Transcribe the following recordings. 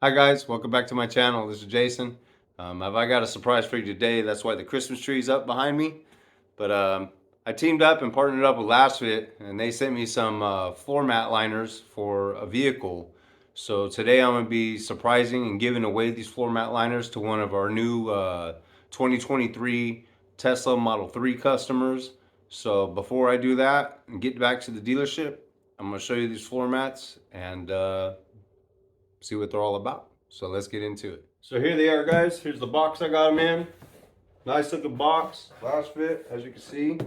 Hi guys, welcome back to my channel. This is Jason. I got a surprise for you today. That's why the Christmas tree is up behind me. But I teamed up and partnered up with Lasfit, and they sent me some floor mat liners for a vehicle. So today I'm going to be surprising and giving away these floor mat liners to one of our new 2023 Tesla Model 3 customers. So before I do that and get back to the dealership, I'm going to show you these floor mats and see what they're all about. So let's get into it. So here they are, guys. Here's the box I got them in. Nice looking box, Lasfit, as you can see.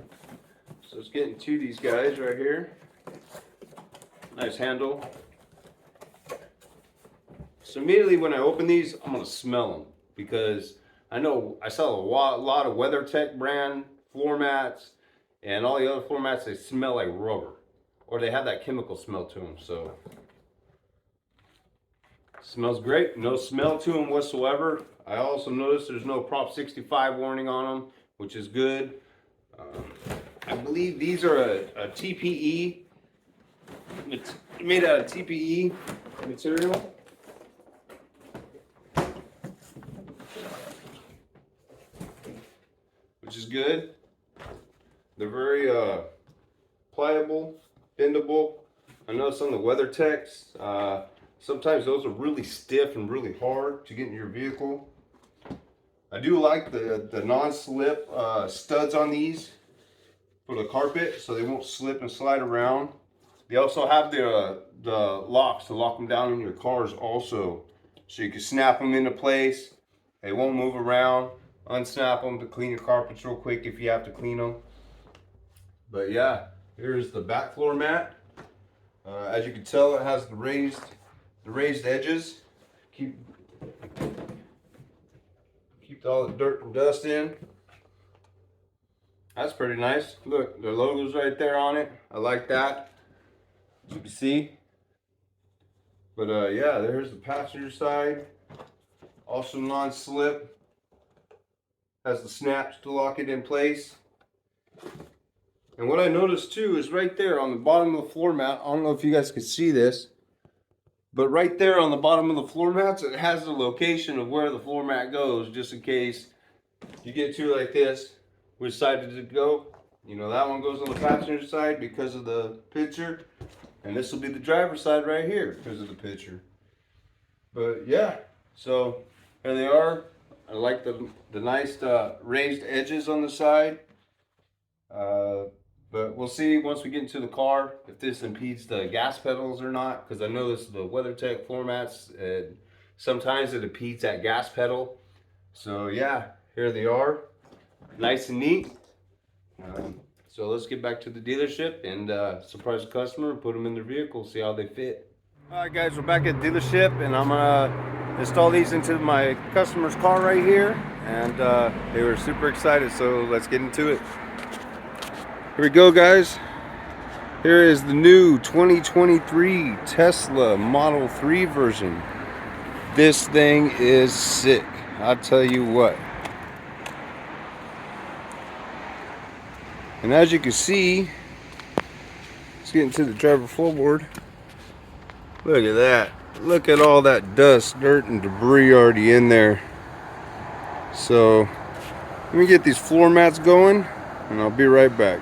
So let's get into these guys right here. Nice handle. So immediately when I open these, I'm gonna smell them because I know I sell a lot of WeatherTech brand floor mats, and all the other floor mats, they smell like rubber, or they have that chemical smell to them. So smells great, no smell to them whatsoever. I also noticed there's no Prop 65 warning on them, which is good. I believe these are a TPE, it's made out of TPE material. Which is good. They're very pliable, bendable. I know some of the WeatherTechs, sometimes those are really stiff and really hard to get in your vehicle. I do like the non-slip studs on these for the carpet, so they won't slip and slide around. They also have the locks to lock them down in your cars also, so you can snap them into place. They won't move around. Unsnap them to clean your carpets real quick if you have to clean them. But yeah, here's the back floor mat. As you can tell, it has the raised edges. Keep all the dirt and dust in. That's pretty nice. Look, the logo's right there on it. I like that, as you can see. But yeah, there's the passenger side. Also non-slip. Has the snaps to lock it in place. And what I noticed too is right there on the bottom of the floor mat, I don't know if you guys can see this, but right there on the bottom of the floor mats, it has the location of where the floor mat goes, just in case you get two like this, which side does it go? You know, that one goes on the passenger side because of the picture, and this will be the driver's side right here because of the picture. But yeah, so here they are. I like the nice raised edges on the side. But we'll see once we get into the car if this impedes the gas pedals or not, because I know this is the WeatherTech floor mats, and sometimes it impedes that gas pedal. So yeah, here they are, nice and neat. So let's get back to the dealership and surprise the customer and put them in their vehicle, see how they fit. Alright guys, we're back at the dealership, and I'm gonna install these into my customer's car right here, and they were super excited, so let's get into it. Here we go, guys. Here is the new 2023 Tesla Model 3 version. This thing is sick, I'll tell you what. And as you can see, let's get into the driver floorboard. Look at that. Look at all that dust, dirt, and debris already in there. So, let me get these floor mats going, and I'll be right back.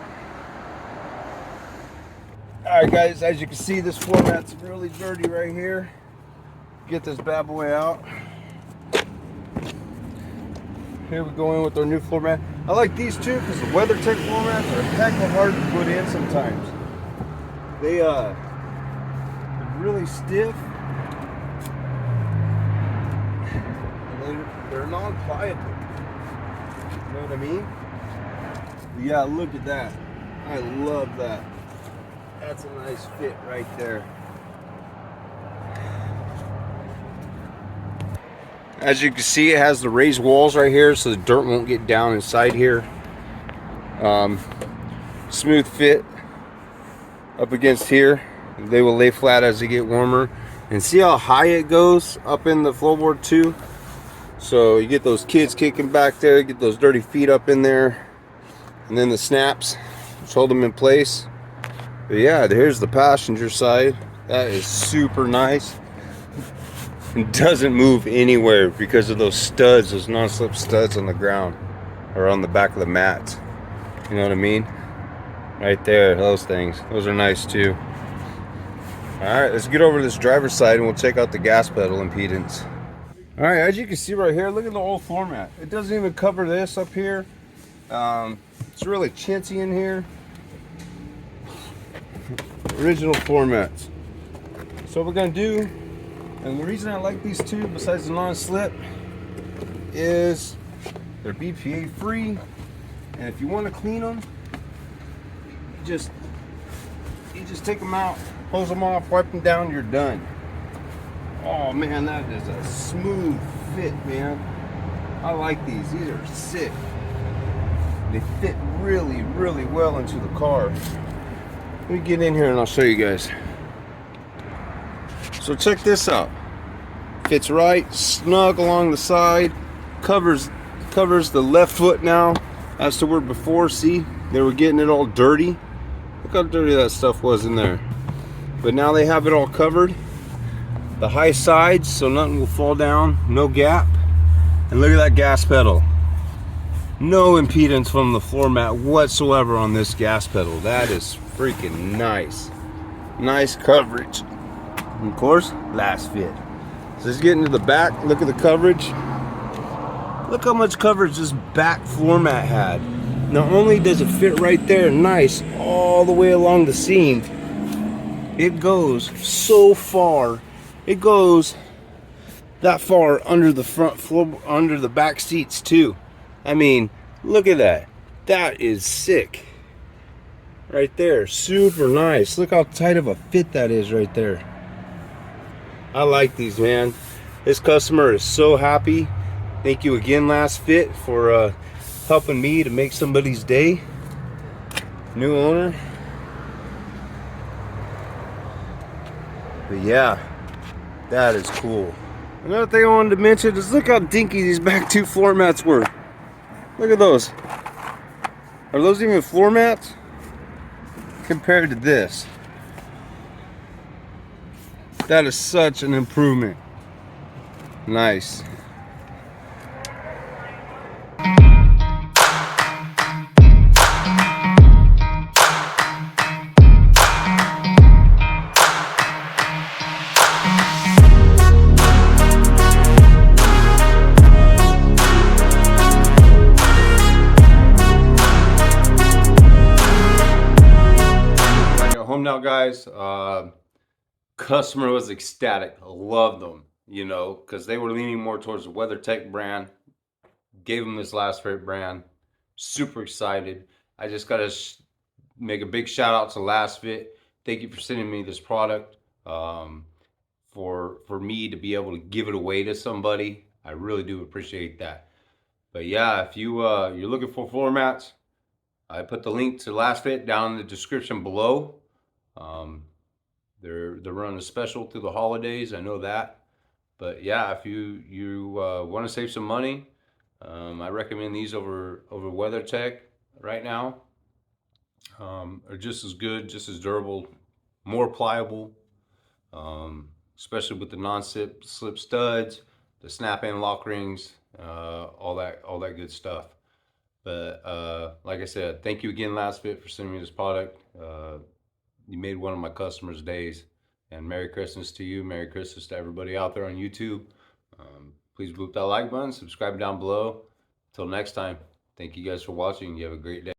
Alright guys, as you can see, this floor mat's really dirty right here. Get this bad boy out. Here we go in with our new floor mat. I like these too because the WeatherTech floor mats are a heck of hard to put in sometimes. They're really stiff. And they're non-pliable. You know what I mean? But yeah, look at that. I love that. That's a nice fit right there. As you can see, it has the raised walls right here, so the dirt won't get down inside here. Smooth fit up against here. They will lay flat as they get warmer. And see how high it goes up in the floorboard too? So you get those kids kicking back there, get those dirty feet up in there, and then the snaps, which hold them in place. But yeah, here's the passenger side. That is super nice. It doesn't move anywhere because of those studs, those non-slip studs on the ground or on the back of the mat. You know what I mean? Right there, those things. Those are nice too. Alright, let's get over to this driver's side and we'll check out the gas pedal impedance. Alright, as you can see right here, look at the old floor mat. It doesn't even cover this up here. It's really chintzy in here. Original floor mats. So what we're going to do, and the reason I like these two besides the non-slip, is they're BPA free, and if you want to clean them, you just take them out, hose them off, wipe them down, you're done. Oh man, that is a smooth fit, man. I like these. These are sick. They fit really, really well into the car. Let me get in here and I'll show you guys. So check this out. Fits right, snug along the side, covers the left foot now as to where before, see, they were getting it all dirty. Look how dirty that stuff was in there. But now they have it all covered. The high sides, so nothing will fall down, no gap. And look at that gas pedal. No impedance from the floor mat whatsoever on this gas pedal. That is freaking nice. Nice coverage. And of course, Lasfit. So let's get into the back. Look at the coverage. Look how much coverage this back floor mat had. Not only does it fit right there nice all the way along the seam, it goes so far. It goes that far under the front floor, under the back seats too. I mean, look at that. That is sick. Right there, super nice. Look how tight of a fit that is right there. I like these, man. This customer is so happy. Thank you again, Lasfit, for helping me to make somebody's day. New owner. But yeah, that is cool. Another thing I wanted to mention is look how dinky these back two floor mats were. Look at those. Are those even floor mats? Compared to this. That is such an improvement. Nice. Home now, guys. Customer was ecstatic. Loved them, you know, because they were leaning more towards the WeatherTech brand. Gave them this Lasfit brand. Super excited. I just got to make a big shout out to Lasfit. Thank you for sending me this product. For me to be able to give it away to somebody, I really do appreciate that. But yeah, if you're looking for floor mats, I put the link to Lasfit down in the description below. They're running a special through the holidays, I know that. But yeah, if you want to save some money, I recommend these over WeatherTech right now. Are just as good, just as durable, more pliable, especially with the non-slip studs, the snap-in lock rings, all that good stuff. But like I said, thank you again, Lasfit, for sending me this product. You made one of my customers' days. And Merry Christmas to you. Merry Christmas to everybody out there on YouTube. Please boop that like button. Subscribe down below. Until next time, thank you guys for watching. You have a great day.